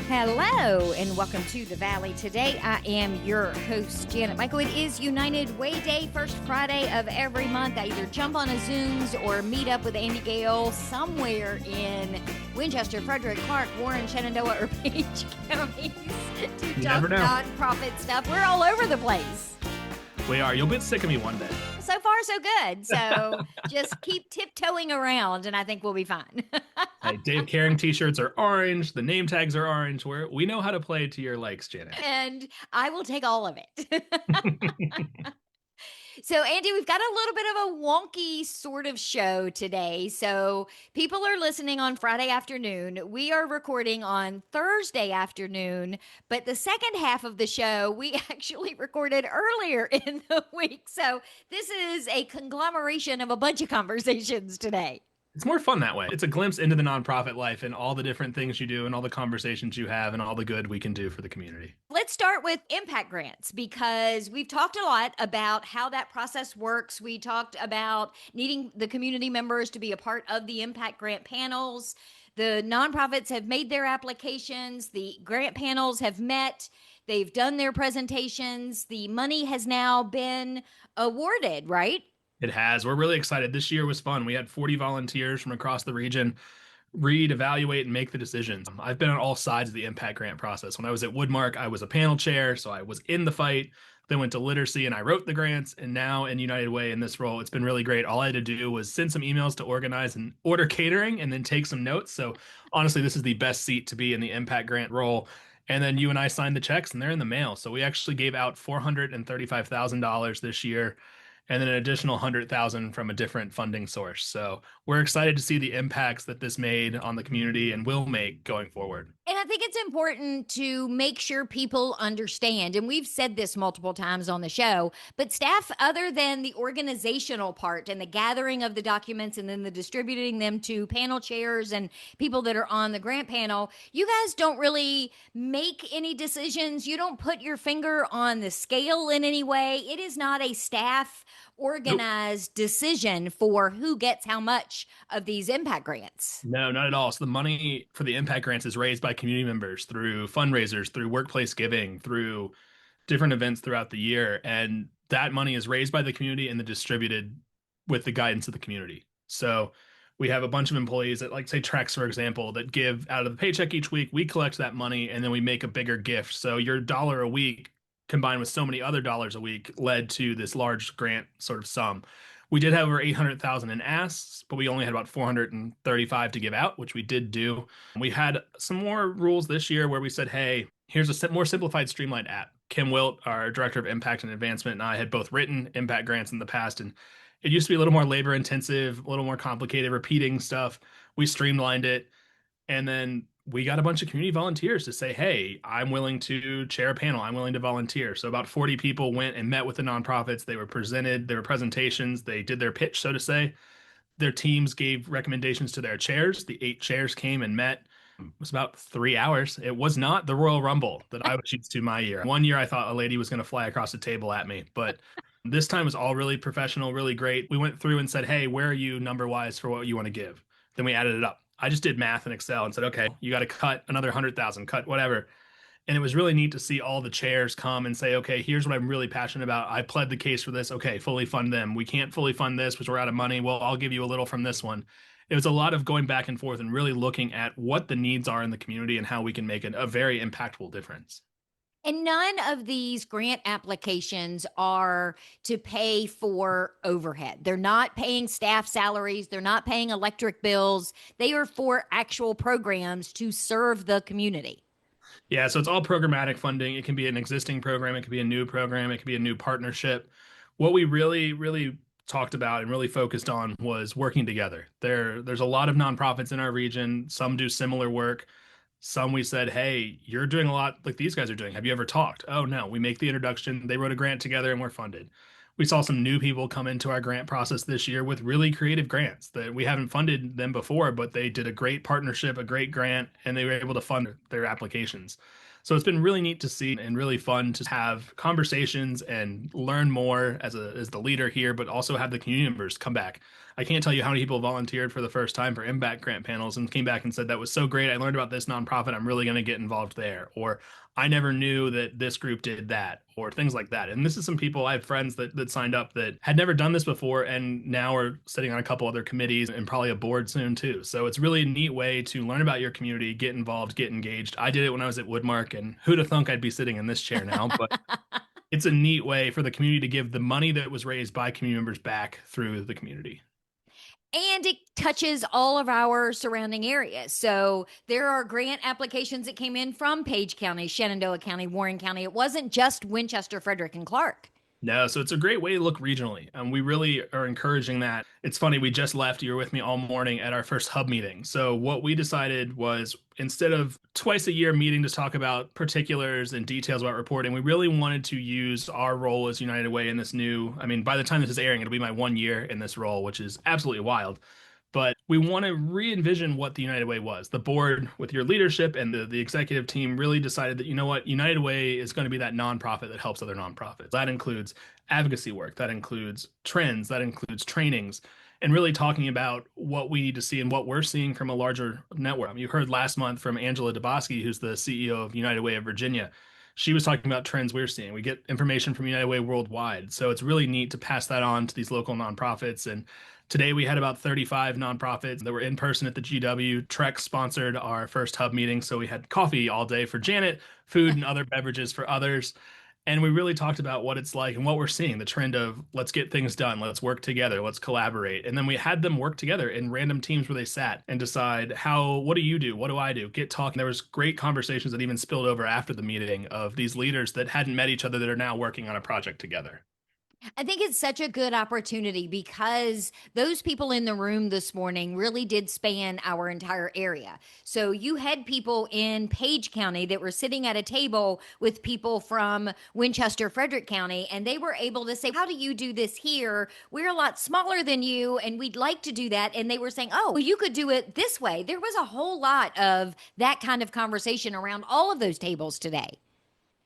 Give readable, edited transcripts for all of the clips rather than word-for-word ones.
Hello and welcome to the Valley. Today I am your host, Janet Michael. It is United Way Day, first Friday of every month. I either jump on a Zooms or meet up with Andy Gale somewhere in Winchester, Frederick, Clark, Warren, Shenandoah, or Page counties to talk nonprofit stuff. We're all over the place. We are. You'll get sick of me one day. So far, so good. So just keep tiptoeing around, and I think we'll be fine. Hey, Dave Caring t-shirts are orange. The name tags are orange. We know how to play to your likes, Janet. And I will take all of it. So, Andy, we've got a little bit of a wonky sort of show today. So, people are listening on Friday afternoon. We are recording on Thursday afternoon, but the second half of the show, we actually recorded earlier in the week. So, this is a conglomeration of a bunch of conversations today. It's more fun that way. It's a glimpse into the nonprofit life and all the different things you do and all the conversations you have and all the good we can do for the community. Let's start with impact grants because we've talked a lot about how that process works. We talked about needing the community members to be a part of the impact grant panels. The nonprofits have made their applications. The grant panels have met. They've done their presentations. The money has now been awarded, right? It has. We're really excited. This year was fun. We had 40 volunteers from across the region read, evaluate, and make the decisions. I've been on all sides of the impact grant process. When I was at Woodmark, I was a panel chair, so I was in the fight, then went to literacy and I wrote the grants. And now in United Way in this role, it's been really great. All I had to do was send some emails to organize and order catering and then take some notes. So honestly, this is the best seat to be in the impact grant role. And then you and I signed the checks and they're in the mail. So we actually gave out $435,000 this year, and then an additional $100,000 from a different funding source. So we're excited to see the impacts that this made on the community and will make going forward. And I think it's important to make sure people understand, and we've said this multiple times on the show, but staff, other than the organizational part and the gathering of the documents and then the distributing them to panel chairs and people that are on the grant panel, you guys don't really make any decisions. You don't put your finger on the scale in any way. It is not a staff organized decision for who gets how much of these impact grants. No, not at all. So the money for the impact grants is raised by community members through fundraisers, through workplace giving, through different events throughout the year. And that money is raised by the community and then distributed with the guidance of the community. So we have a bunch of employees that, like, say, Trex, for example, that give out of the paycheck each week. We collect that money and then we make a bigger gift. So your dollar a week combined with so many other dollars a week led to this large grant sort of sum. We did have over 800,000 in asks, but we only had about 435 to give out, which we did do. We had some more rules this year where we said, hey, here's a more simplified, streamlined app. Kim Wilt, our director of impact and advancement, and I had both written impact grants in the past, and it used to be a little more labor intensive, a little more complicated, repeating stuff. We streamlined it, and then we got a bunch of community volunteers to say, hey, I'm willing to chair a panel. I'm willing to volunteer. So about 40 people went and met with the nonprofits. They were presented, there were presentations. They did their pitch, so to say. Their teams gave recommendations to their chairs. The 8 chairs came and met. It was about 3 hours. It was not the Royal Rumble that I was used to my year. One year I thought a lady was going to fly across the table at me, but this time was all really professional, really great. We went through and said, hey, where are you number-wise for what you want to give? Then we added it up. I just did math in Excel and said, okay, you got to cut another 100,000, cut whatever. And it was really neat to see all the chairs come and say, okay, here's what I'm really passionate about. I pled the case for this. Okay, fully fund them. We can't fully fund this because we're out of money. Well, I'll give you a little from this one. It was a lot of going back and forth and really looking at what the needs are in the community and how we can make it a very impactful difference. And none of these grant applications are to pay for overhead. They're not paying staff salaries. They're not paying electric bills. They are for actual programs to serve the community. Yeah, so it's all programmatic funding. It can be an existing program. It could be a new program. It could be a new partnership. What we really talked about and really focused on was working together. There's a lot of nonprofits in our region. Some do similar work. Some we said, hey, you're doing a lot like these guys are doing. Have you ever talked? Oh, no, we make the introduction. They wrote a grant together and we're funded. We saw some new people come into our grant process this year with really creative grants that we haven't funded them before, but they did a great partnership, a great grant, and they were able to fund their applications. So it's been really neat to see and really fun to have conversations and learn more as the leader here, but also have the community members come back. I can't tell you how many people volunteered for the first time for impact grant panels and came back and said that was so great. I learned about this nonprofit. I'm really going to get involved there. Or I never knew that this group did that, or things like that. And this is some people I have friends that signed up that had never done this before and now are sitting on a couple other committees and probably a board soon too. So it's really a neat way to learn about your community, get involved, get engaged. I did it when I was at Woodmark, and who'd have thunk I'd be sitting in this chair now? But it's a neat way for the community to give the money that was raised by community members back through the community. And it touches all of our surrounding areas. So there are grant applications that came in from Page County, Shenandoah County, Warren County. It wasn't just Winchester, Frederick, and Clark. No, so it's a great way to look regionally. We really are encouraging that. It's funny, we just left. You were with me all morning at our first hub meeting. So what we decided was instead of twice a year meeting to talk about particulars and details about reporting, we really wanted to use our role as United Way in this new, I mean, by the time this is airing, it'll be my 1 year in this role, which is absolutely wild. But we want to re-envision what the United Way was. The board, with your leadership and the executive team, really decided that, you know what, United Way is going to be that nonprofit that helps other nonprofits. That includes advocacy work, that includes trends, that includes trainings, and really talking about what we need to see and what we're seeing from a larger network. You heard last month from Angela Dubosky, who's the CEO of United Way of Virginia. She was talking about trends we're seeing. We get information from United Way worldwide. So it's really neat to pass that on to these local nonprofits. And today we had about 35 nonprofits that were in person at the GW. Trek sponsored our first hub meeting. So we had coffee all day for Janet, food and other beverages for others. And we really talked about what it's like and what we're seeing, the trend of let's get things done, let's work together, let's collaborate. And then we had them work together in random teams where they sat and decide what do you do? What do I do? Get talking. There was great conversations that even spilled over after the meeting of these leaders that hadn't met each other that are now working on a project together. I think it's such a good opportunity because those people in the room this morning really did span our entire area. So you had people in Page County that were sitting at a table with people from Winchester, Frederick County, and they were able to say, how do you do this here? We're a lot smaller than you, and we'd like to do that. And they were saying, oh, well, you could do it this way. There was a whole lot of that kind of conversation around all of those tables today.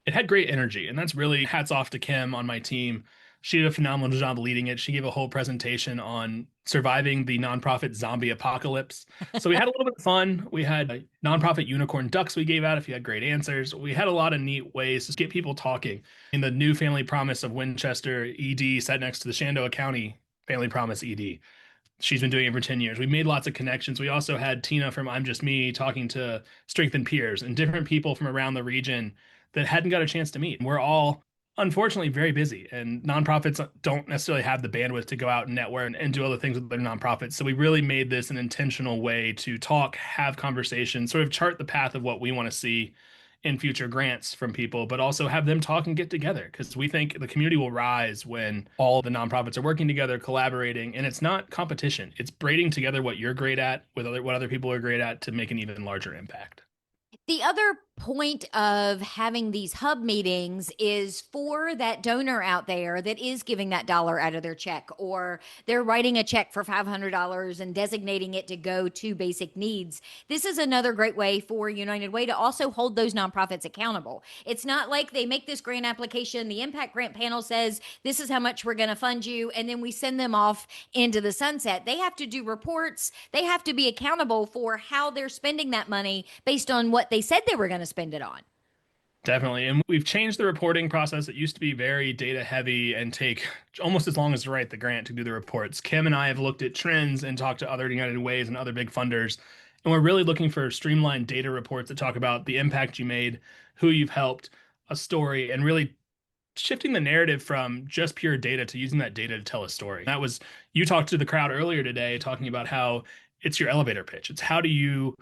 It had great energy, and that's really hats off to Kim on my team. She did a phenomenal job leading it. She gave a whole presentation on surviving the nonprofit zombie apocalypse. So we had a little bit of fun. We had nonprofit unicorn ducks we gave out if you had great answers. We had a lot of neat ways to get people talking. In the new Family Promise of Winchester, ED sat next to the Shenandoah County Family Promise ED. She's been doing it for 10 years. We made lots of connections. We also had Tina from I'm Just Me talking to Strengthen Peers and different people from around the region that hadn't got a chance to meet. We're all unfortunately very busy, and nonprofits don't necessarily have the bandwidth to go out and network and do other things with their nonprofits. So we really made this an intentional way to talk, have conversations, sort of chart the path of what we want to see in future grants from people, but also have them talk and get together, because we think the community will rise when all the nonprofits are working together, collaborating, and it's not competition. It's braiding together what you're great at with what other people are great at to make an even larger impact. The other point of having these hub meetings is for that donor out there that is giving that dollar out of their check, or they're writing a check for $500 and designating it to go to basic needs. This is another great way for United Way to also hold those nonprofits accountable. It's not like they make this grant application, the impact grant panel says, this is how much we're going to fund you, and then we send them off into the sunset. They have to do reports. They have to be accountable for how they're spending that money based on what they said they were going to spend it on. Definitely. And we've changed the reporting process. It used to be very data heavy and take almost as long as to write the grant to do the reports. Kim and I have looked at trends and talked to other United Ways and other big funders. And we're really looking for streamlined data reports that talk about the impact you made, who you've helped, a story, and really shifting the narrative from just pure data to using that data to tell a story. That was, you talked to the crowd earlier today talking about how it's your elevator pitch. It's how do you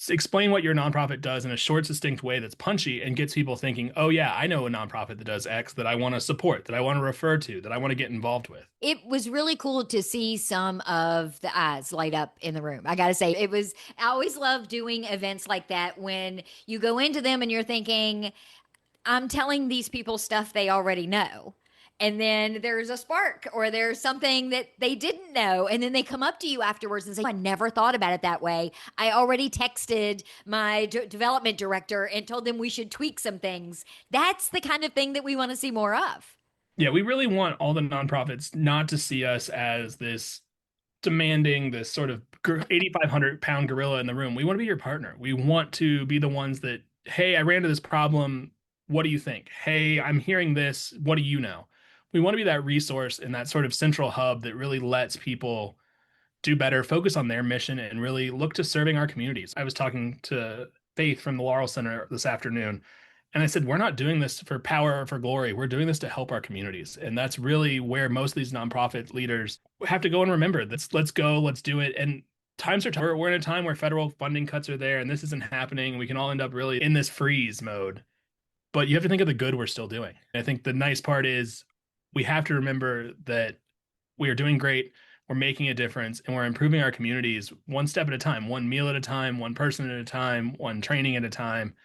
explain what your nonprofit does in a short, succinct way that's punchy and gets people thinking, oh yeah, I know a nonprofit that does X that I want to support, that I want to refer to, that I want to get involved with. It was really cool to see some of the eyes light up in the room. I got to say, I always love doing events like that when you go into them and you're thinking, I'm telling these people stuff they already know. and then there's a spark or there's something that they didn't know, and then they come up to you afterwards and say, I never thought about it that way. I already texted my development director and told them we should tweak some things. That's the kind of thing that we want to see more of. Yeah, we really want all the nonprofits not to see us as this demanding, this sort of 8,500 pound gorilla in the room. We want to be your partner. We want to be the ones that, hey, I ran into this problem. What do you think? Hey, I'm hearing this. What do you know? We want to be that resource and that sort of central hub that really lets people do better, focus on their mission, and really look to serving our communities. I was talking to Faith from the Laurel Center this afternoon, and I said, we're not doing this for power or for glory. We're doing this to help our communities. And that's really where most of these nonprofit leaders have to go and remember this. Let's go, let's do it. And times are tough. We're in a time where federal funding cuts are there and this isn't happening. We can all end up really in this freeze mode. But you have to think of the good we're still doing. I think the nice part is we have to remember that we are doing great. We're making a difference and we're improving our communities one step at a time, one meal at a time, one person at a time, one training at a time.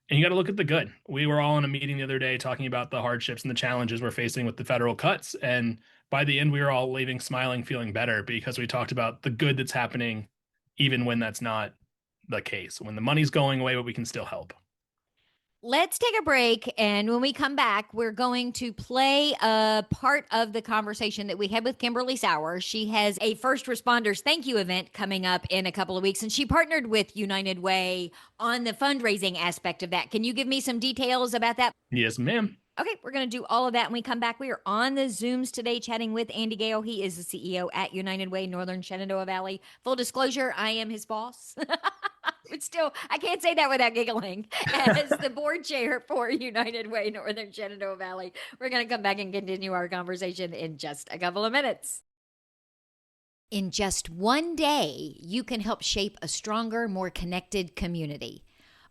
And you got to look at the good. We were all in a meeting the other day talking about the hardships and the challenges we're facing with the federal cuts. And by the end, we were all leaving smiling, feeling better because we talked about the good that's happening, even when that's not the case. When the money's going away, but we can still help. Let's take a break. And when we come back, we're going to play a part of the conversation that we had with Kimberly Sauer. She has a first responders thank you event coming up in a couple of weeks, and she partnered with United Way on the fundraising aspect of that. Can you give me some details about that? Yes, ma'am. Okay, we're going to do all of that when we come back. We are on the Zooms today chatting with Andy Gale. He is the CEO at United Way Northern Shenandoah Valley. Full disclosure, I am his boss. But still, I can't say that without giggling. As the board chair for United Way Northern Shenandoah Valley, we're going to come back and continue our conversation in just a couple of minutes. In just one day, you can help shape a stronger, more connected community.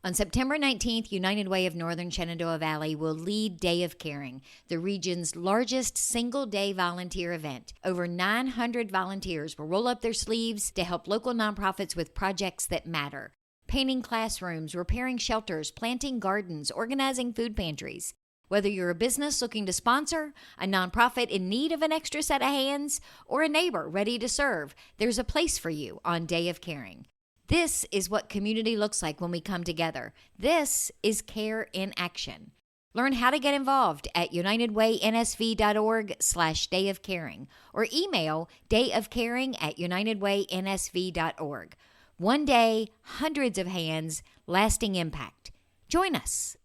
On September 19th, United Way of Northern Shenandoah Valley will lead Day of Caring, the region's largest single-day volunteer event. Over 900 volunteers will roll up their sleeves to help local nonprofits with projects that matter. Painting classrooms, repairing shelters, planting gardens, organizing food pantries. Whether you're a business looking to sponsor, a nonprofit in need of an extra set of hands, or a neighbor ready to serve, there's a place for you on Day of Caring. This is what community looks like when we come together. This is care in action. Learn how to get involved at unitedwaynsv.org/dayofcaring or email dayofcaring@unitedwaynsv.org. One day, hundreds of hands, lasting impact. Join us.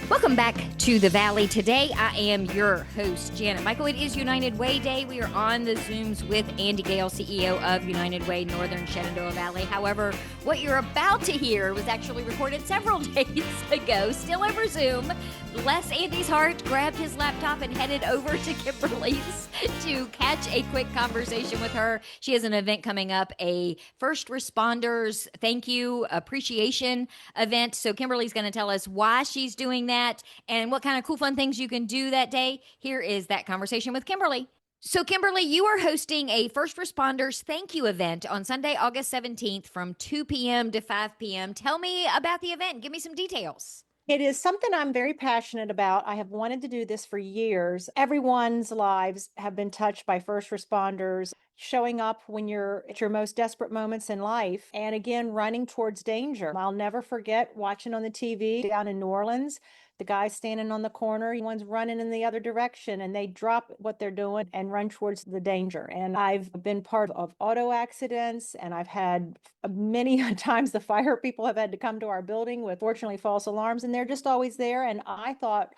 Welcome back to the Valley. Today, I am your host, Janet Michael. It is United Way Day. We are on the Zooms with Andy Gale, CEO of United Way Northern Shenandoah Valley. However, what you're about to hear was actually recorded several days ago, still over Zoom. Bless Andy's heart, grabbed his laptop and headed over to Kimberly's to catch a quick conversation with her. She has an event coming up, a first responders thank you appreciation event. So Kimberly's going to tell us why she's doing that and what kind of cool fun things you can do that day. Here is that conversation with Kimberly. So Kimberly, you are hosting a first responders thank you event on Sunday, August 17th from 2 p.m. to 5 p.m. Tell me about the event. Give me some details. It is something I'm very passionate about. I have wanted to do this for years. Everyone's lives have been touched by first responders, showing up when you're at your most desperate moments in life, and again, running towards danger. I'll never forget watching on the TV down in New Orleans, the guy standing on the corner, one's running in the other direction, and they drop what they're doing and run towards the danger. And I've been part of auto accidents, and I've had many times the fire people have had to come to our building with, fortunately, false alarms, and they're just always there. And I thought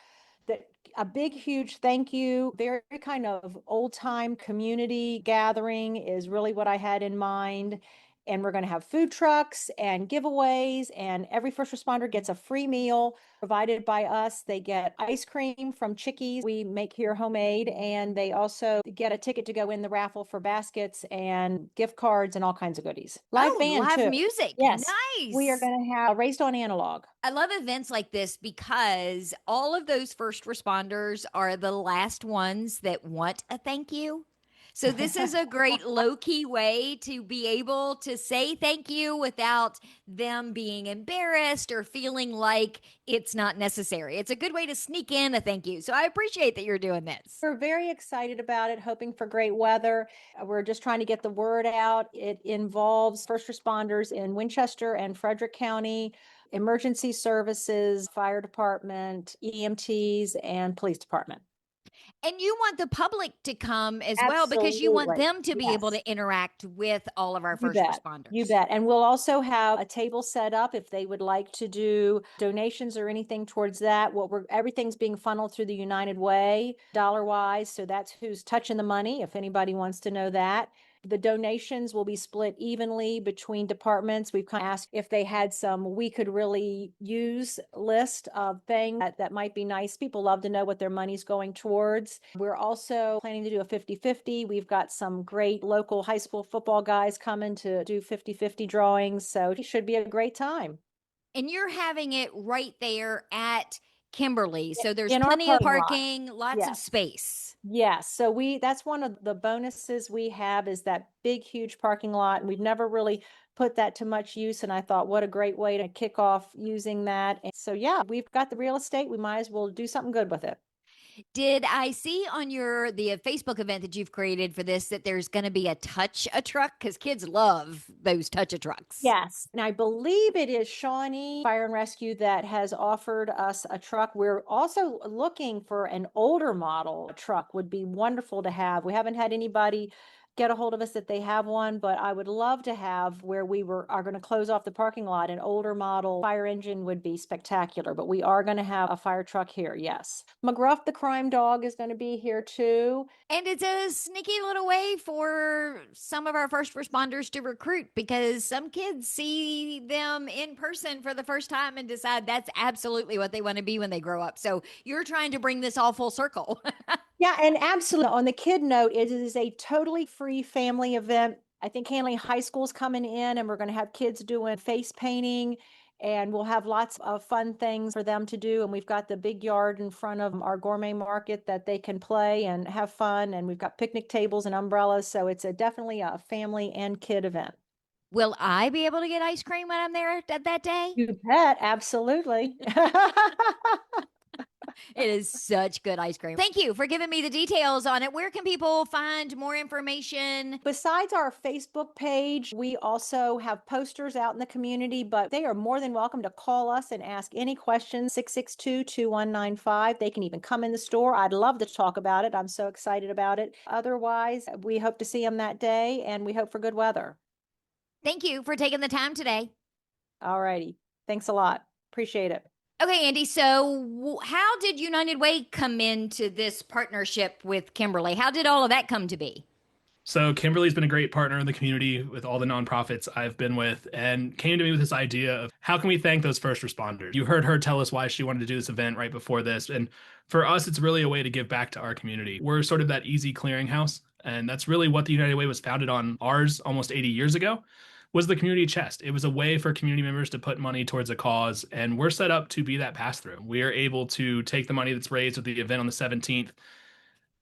that a big, huge thank you, very kind of old time community gathering is really what I had in mind. And we're going to have food trucks and giveaways, and every first responder gets a free meal provided by us. They get ice cream from Chickies we make here homemade, and they also get a ticket to go in the raffle for baskets and gift cards and all kinds of goodies. Live band live too. music. Yes. Nice. We are going to have Raised on Analog. I love events like this because all of those first responders are the last ones that want a thank you. So this is a great low-key way to be able to say thank you without them being embarrassed or feeling like it's not necessary. It's a good way to sneak in a thank you. So I appreciate that you're doing this. We're very excited about it, hoping for great weather. We're just trying to get the word out. It involves first responders in Winchester and Frederick County, emergency services, fire department, EMTs, and police department. And you want the public to come as well because you want Absolutely. them to be able Yes. to interact with all of our You first bet. You responders. bet. And we'll also have a table set up if they would like to do donations or anything towards that. Everything's being funneled through the United Way, dollar wise. So that's who's touching the money, if anybody wants to know that. The donations will be split evenly between departments. We've kind of asked if they had some we could really use list of things that might be nice. People love to know what their money's going towards. We're also planning to do a 50-50. We've got some great local high school football guys coming to do 50-50 drawings. So it should be a great time. And you're having it right there at Kimberly. So there's In our plenty of parking lot. parking, lots of Yes. space. Yes. So that's one of the bonuses we have is that big, huge parking lot. And we've never really put that to much use. And I thought, what a great way to kick off using that. And so, yeah, we've got the real estate. We might as well do something good with it. Did I see on the Facebook event that you've created for this that there's going to be a truck? Because kids love those trucks. Yes. And I believe it is Shawnee Fire and Rescue that has offered us a truck. We're also looking for an older model truck would be wonderful to have. We haven't had anybody get a hold of us that they have one, but I would love to have where are going to close off the parking lot. An older model fire engine would be spectacular, but we are going to have a fire truck here. Yes. McGruff, the crime dog, is going to be here too. And it's a sneaky little way for some of our first responders to recruit because some kids see them in person for the first time and decide that's absolutely what they want to be when they grow up. So you're trying to bring this all full circle. Yeah, and absolutely. On the kid note, it is a totally free family event. I think Hanley High School's coming in and we're going to have kids doing face painting and we'll have lots of fun things for them to do. And we've got the big yard in front of our gourmet market that they can play and have fun. And we've got picnic tables and umbrellas. So it's definitely a family and kid event. Will I be able to get ice cream when I'm there that day? You bet. Absolutely. It is such good ice cream. Thank you for giving me the details on it. Where can people find more information? Besides our Facebook page, we also have posters out in the community, but they are more than welcome to call us and ask any questions, 662-2195. They can even come in the store. I'd love to talk about it. I'm so excited about it. Otherwise, we hope to see them that day and we hope for good weather. Thank you for taking the time today. All righty. Thanks a lot. Appreciate it. Okay, Andy. So how did United Way come into this partnership with Kimberly? How did all of that come to be? So Kimberly's been a great partner in the community with all the nonprofits I've been with and came to me with this idea of how can we thank those first responders? You heard her tell us why she wanted to do this event right before this. And for us, it's really a way to give back to our community. We're sort of that easy clearinghouse. And that's really what the United Way was founded on. Ours almost 80 years ago was the community chest. It was a way for community members to put money towards a cause. And we're set up to be that pass-through. We are able to take the money that's raised with the event on the 17th,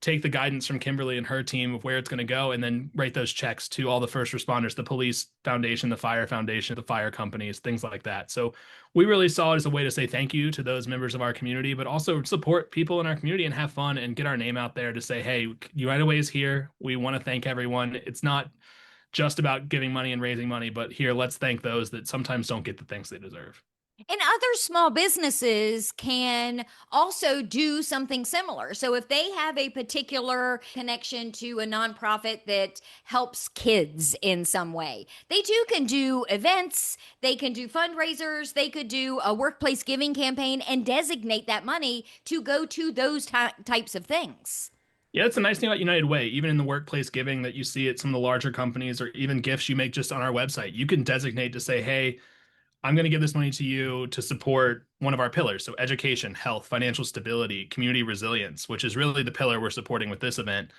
take the guidance from Kimberly and her team of where it's going to go, and then write those checks to all the first responders, the police foundation, the fire foundation, the fire companies, things like that. So we really saw it as a way to say thank you to those members of our community, but also support people in our community and have fun and get our name out there to say, hey, United Way is here. We want to thank everyone. It's not just about giving money and raising money, but here, let's thank those that sometimes don't get the thanks they deserve. And other small businesses can also do something similar. So if they have a particular connection to a nonprofit that helps kids in some way, they too can do events, they can do fundraisers, they could do a workplace giving campaign and designate that money to go to those types of things. Yeah, that's the nice thing about United Way. Even in the workplace giving that you see at some of the larger companies or even gifts you make just on our website, you can designate to say, hey, I'm going to give this money to you to support one of our pillars. So education, health, financial stability, community resilience, which is really the pillar we're supporting with this event.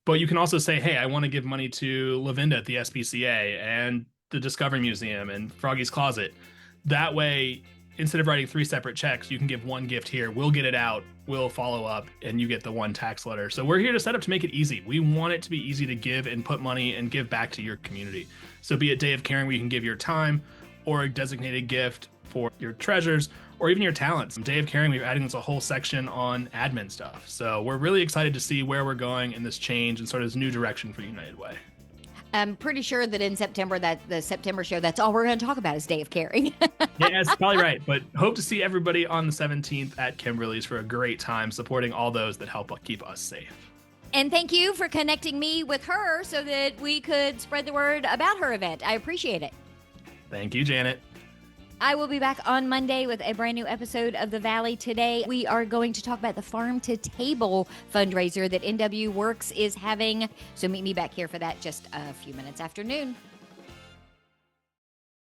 But you can also say, hey, I want to give money to Lavinda at the SPCA and the Discovery Museum and Froggy's Closet. That way, instead of writing 3 separate checks, you can give one gift here. We'll get it out. We'll follow up, and you get the one tax letter. So we're here to set up to make it easy. We want it to be easy to give and put money and give back to your community. So be it Day of Caring, where you can give your time, or a designated gift for your treasures, or even your talents. Day of Caring, we're adding this a whole section on admin stuff. So we're really excited to see where we're going in this change and sort of this new direction for United Way. I'm pretty sure that in September, that the September show, that's all we're going to talk about is Day of Caring. Yeah, that's probably right. But hope to see everybody on the 17th at Kimberly's for a great time supporting all those that help keep us safe. And thank you for connecting me with her so that we could spread the word about her event. I appreciate it. Thank you, Janet. I will be back on Monday with a brand new episode of The Valley. Today, we are going to talk about the Farm to Table fundraiser that NW Works is having. So meet me back here for that just a few minutes after noon.